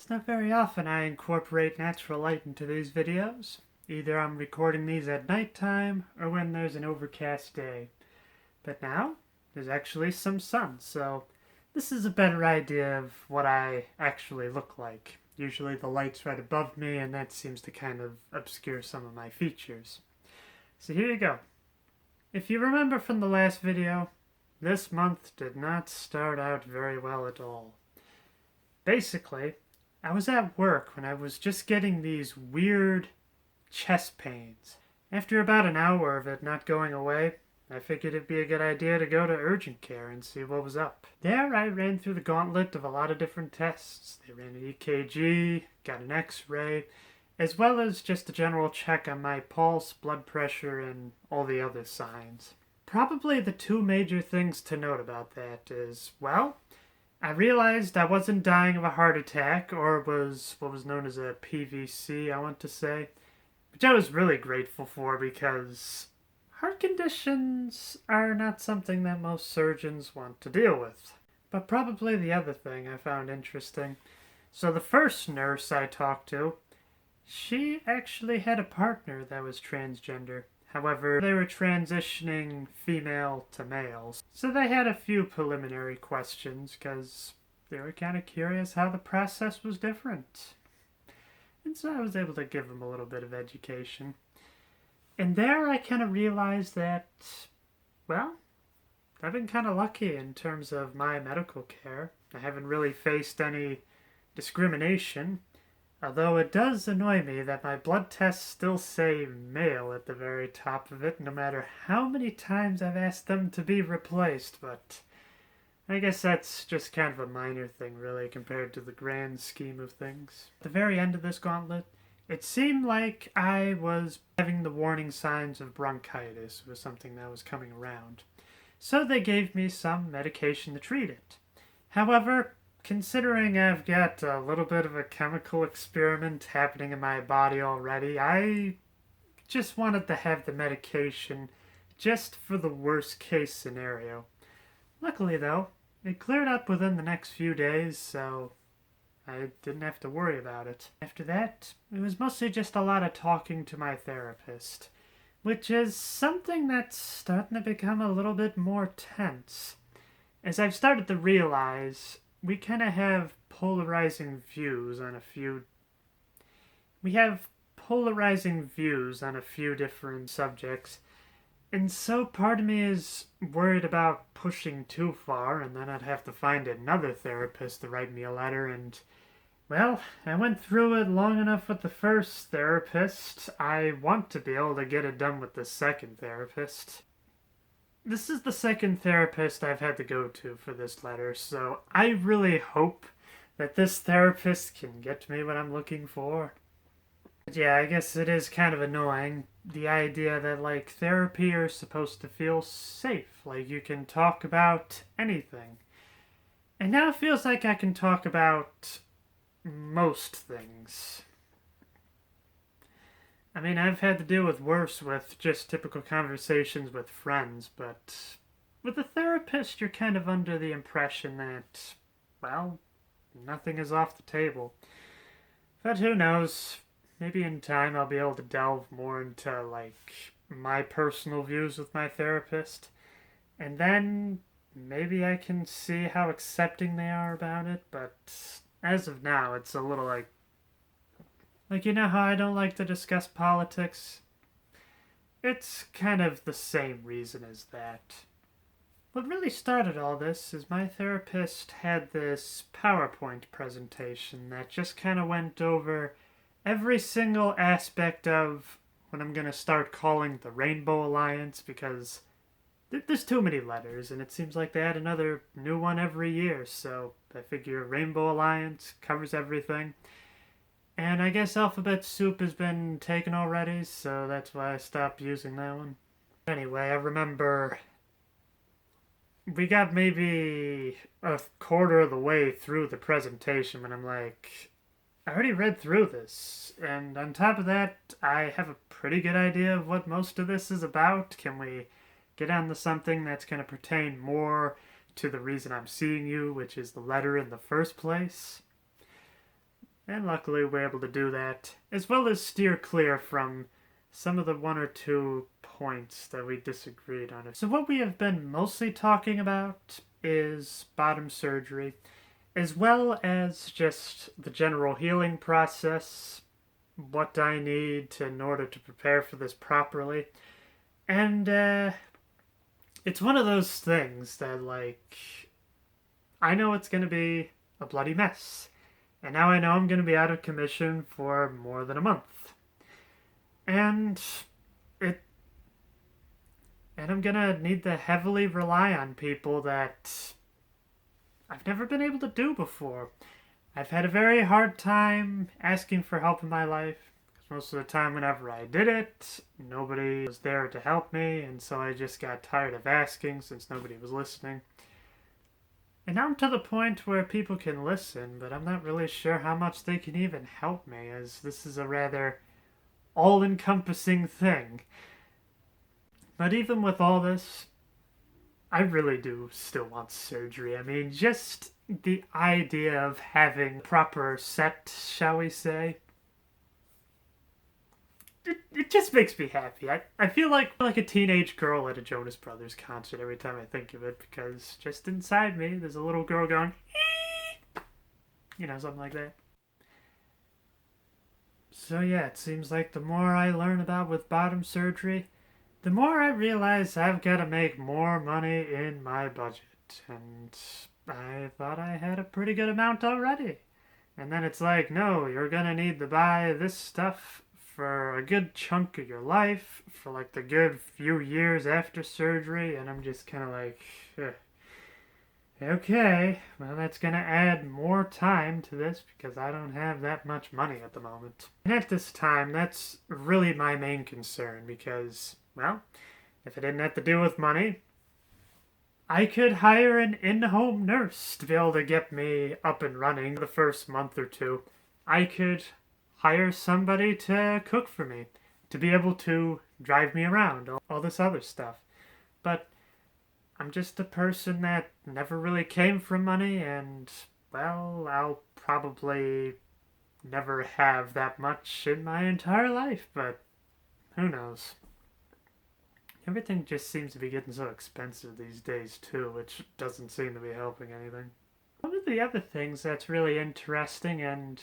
It's not very often I incorporate natural light into these videos. Either I'm recording these at nighttime or when there's an overcast day. But now, there's actually some sun, so this is a better idea of what I actually look like. Usually the light's right above me and that seems to kind of obscure some of my features. So here you go. If you remember from the last video, this month did not start out very well at all. Basically, I was at work when I was just getting these weird chest pains. After about an hour of it not going away, I figured it'd be a good idea to go to urgent care and see what was up. There I ran through the gauntlet of a lot of different tests. They ran an EKG, got an x-ray, as well as just a general check on my pulse, blood pressure, and all the other signs. Probably the two major things to note about that is, well, I realized I wasn't dying of a heart attack, or was what was known as a PVC, I want to say, which I was really grateful for because heart conditions are not something that most surgeons want to deal with. But probably the other thing I found interesting. So the first nurse I talked to, she actually had a partner that was transgender. However, they were transitioning female to males. So they had a few preliminary questions because they were kind of curious how the process was different. And so I was able to give them a little bit of education. And there I kind of realized that, well, I've been kind of lucky in terms of my medical care. I haven't really faced any discrimination. Although it does annoy me that my blood tests still say male at the very top of it, no matter how many times I've asked them to be replaced, but I guess that's just kind of a minor thing, really, compared to the grand scheme of things. At the very end of this gauntlet, it seemed like I was having the warning signs of bronchitis or something that was coming around. So they gave me some medication to treat it. However, considering I've got a little bit of a chemical experiment happening in my body already, I just wanted to have the medication just for the worst case scenario. Luckily though, it cleared up within the next few days, so I didn't have to worry about it. After that, it was mostly just a lot of talking to my therapist, which is something that's starting to become a little bit more tense. As I've started to realize, we kind of have polarizing views on a few different subjects, and so part of me is worried about pushing too far, and then I'd have to find another therapist to write me a letter, and well, I went through it long enough with the first therapist. I want to be able to get it done with the second therapist. This is the second therapist I've had to go to for this letter, so I really hope that this therapist can get me what I'm looking for. But yeah, I guess it is kind of annoying, the idea that, like, therapy is supposed to feel safe, like you can talk about anything. And now it feels like I can talk about most things. I mean, I've had to deal with worse with just typical conversations with friends, but with a therapist, you're kind of under the impression that, well, nothing is off the table. But who knows? Maybe in time I'll be able to delve more into, like, my personal views with my therapist. And then maybe I can see how accepting they are about it, but as of now, it's a little like, you know how I don't like to discuss politics? It's kind of the same reason as that. What really started all this is my therapist had this PowerPoint presentation that just kind of went over every single aspect of what I'm going to start calling the Rainbow Alliance, because there's too many letters and it seems like they add another new one every year, so I figure Rainbow Alliance covers everything. And I guess alphabet soup has been taken already, so that's why I stopped using that one. Anyway, I remember we got maybe a quarter of the way through the presentation when I'm like, I already read through this. And on top of that, I have a pretty good idea of what most of this is about. Can we get on to something that's going to pertain more to the reason I'm seeing you, which is the letter in the first place? And luckily we're able to do that, as well as steer clear from some of the one or two points that we disagreed on. So what we have been mostly talking about is bottom surgery, as well as just the general healing process, what I need in order to prepare for this properly. And it's one of those things that, like, I know it's going to be a bloody mess. And now I know I'm going to be out of commission for more than a month. And I'm going to need to heavily rely on people that I've never been able to do before. I've had a very hard time asking for help in my life. Because most of the time whenever I did it, nobody was there to help me. And so I just got tired of asking since nobody was listening. And now I'm to the point where people can listen, but I'm not really sure how much they can even help me, as this is a rather all-encompassing thing. But even with all this, I really do still want surgery. I mean, just the idea of having proper set, shall we say, it just makes me happy. I feel like a teenage girl at a Jonas Brothers concert every time I think of it, because just inside me there's a little girl going, ee! You know, something like that. So yeah, it seems like the more I learn about with bottom surgery, the more I realize I've got to make more money in my budget. And I thought I had a pretty good amount already. And then it's like, no, you're gonna need to buy this stuff for a good chunk of your life, for like the good few years after surgery, and I'm just kind of like, okay, well, that's gonna add more time to this because I don't have that much money at the moment. And at this time, that's really my main concern because, well, if it didn't have to do with money, I could hire an in-home nurse to be able to get me up and running the first month or two. I could hire somebody to cook for me, to be able to drive me around, all this other stuff. But I'm just a person that never really came from money, and, well, I'll probably never have that much in my entire life, but who knows. Everything just seems to be getting so expensive these days, too, which doesn't seem to be helping anything. One of the other things that's really interesting, and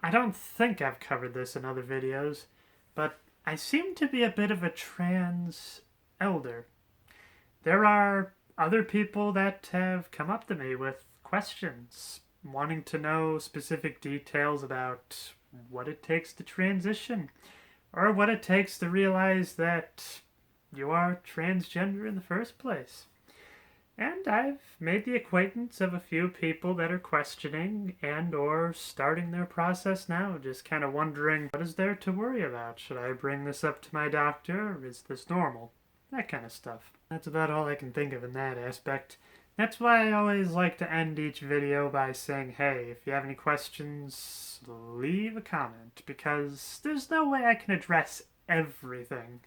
I don't think I've covered this in other videos, but I seem to be a bit of a trans elder. There are other people that have come up to me with questions, wanting to know specific details about what it takes to transition, or what it takes to realize that you are transgender in the first place. And I've made the acquaintance of a few people that are questioning and or starting their process now, just kind of wondering, what is there to worry about? Should I bring this up to my doctor, or is this normal? That kind of stuff. That's about all I can think of in that aspect. That's why I always like to end each video by saying, hey, if you have any questions, leave a comment, because there's no way I can address everything.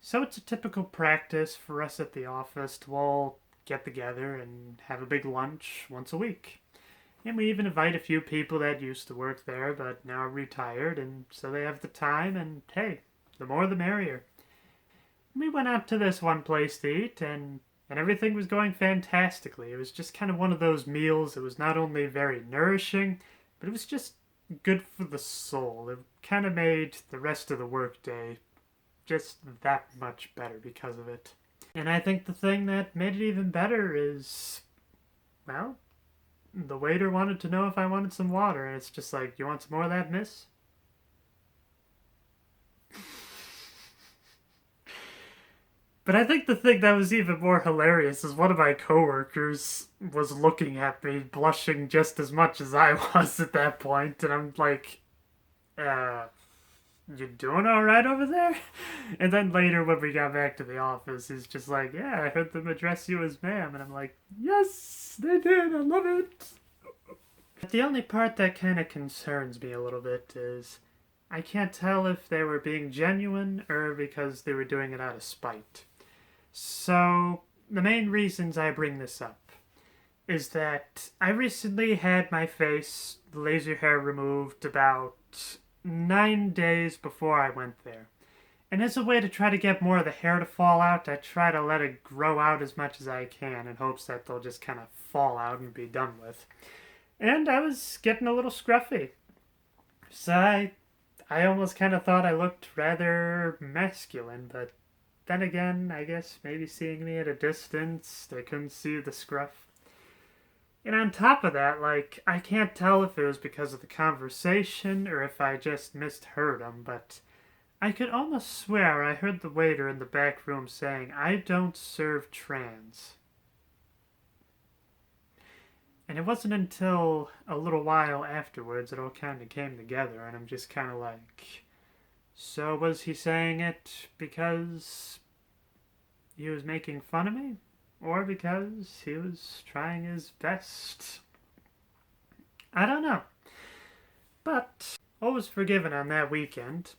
So it's a typical practice for us at the office to all get together and have a big lunch once a week. And we even invite a few people that used to work there but now are retired, and so they have the time, and hey, the more the merrier. We went out to this one place to eat, and everything was going fantastically. It was just kind of one of those meals. It was not only very nourishing, but it was just good for the soul. It kind of made the rest of the workday just that much better because of it. And I think the thing that made it even better is, well, the waiter wanted to know if I wanted some water, and it's just like, you want some more of that, miss? But I think the thing that was even more hilarious is one of my coworkers was looking at me, blushing just as much as I was at that point, and I'm like, you doing alright over there? And then later when we got back to the office, he's just like, yeah, I heard them address you as ma'am. And I'm like, yes, they did, I love it. But the only part that kind of concerns me a little bit is I can't tell if they were being genuine or because they were doing it out of spite. So the main reasons I bring this up is that I recently had my face laser hair removed about 9 days before I went there. And as a way to try to get more of the hair to fall out, I try to let it grow out as much as I can in hopes that they'll just kind of fall out and be done with. And I was getting a little scruffy. So I almost kind of thought I looked rather masculine, but then again, I guess maybe seeing me at a distance, they couldn't see the scruff. And on top of that, like, I can't tell if it was because of the conversation or if I just misheard him, but I could almost swear I heard the waiter in the back room saying, "I don't serve trans." And it wasn't until a little while afterwards it all kind of came together, and I'm just kind of like, so was he saying it because he was making fun of me? Or because he was trying his best? I don't know. But all was forgiven on that weekend.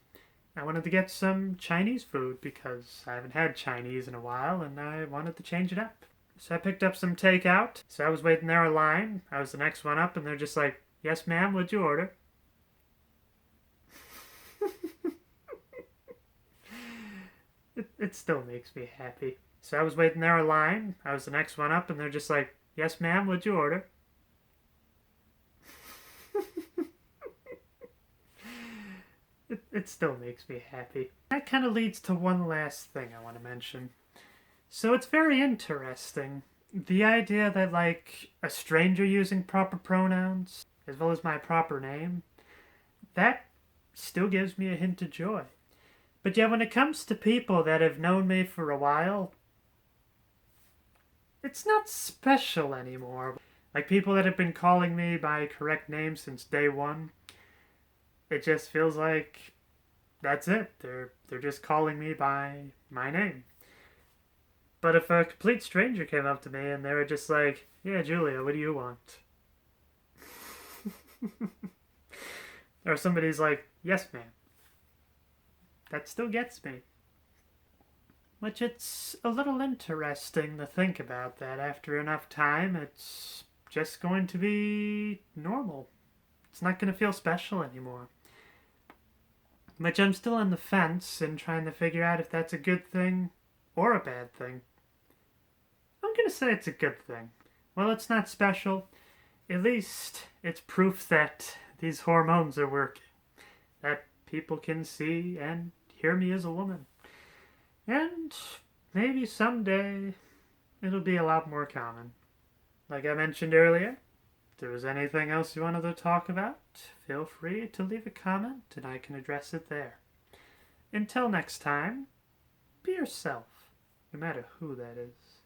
I wanted to get some Chinese food because I haven't had Chinese in a while and I wanted to change it up. So I picked up some takeout. So I was waiting there in line. I was the next one up and they're just like, "Yes, ma'am, what'd you order?" It still makes me happy. So I was waiting there in line. I was the next one up and they're just like, "Yes, ma'am, what'd you order?" It still makes me happy. That kind of leads to one last thing I want to mention. So it's very interesting. The idea that, like, a stranger using proper pronouns, as well as my proper name, that still gives me a hint of joy. But yet, when it comes to people that have known me for a while, it's not special anymore. Like, people that have been calling me by correct name since day one, it just feels like that's it. They're just calling me by my name. But if a complete stranger came up to me and they were just like, "Yeah, Julia, what do you want?" Or somebody's like, "Yes, ma'am," that still gets me. Which it's a little interesting to think about that after enough time, it's just going to be normal. It's not going to feel special anymore. Which I'm still on the fence and trying to figure out if that's a good thing or a bad thing. I'm going to say it's a good thing. Well, it's not special. At least it's proof that these hormones are working. That people can see and hear me as a woman. And maybe someday it'll be a lot more common. Like I mentioned earlier, if there was anything else you wanted to talk about, feel free to leave a comment and I can address it there. Until next time, be yourself, no matter who that is.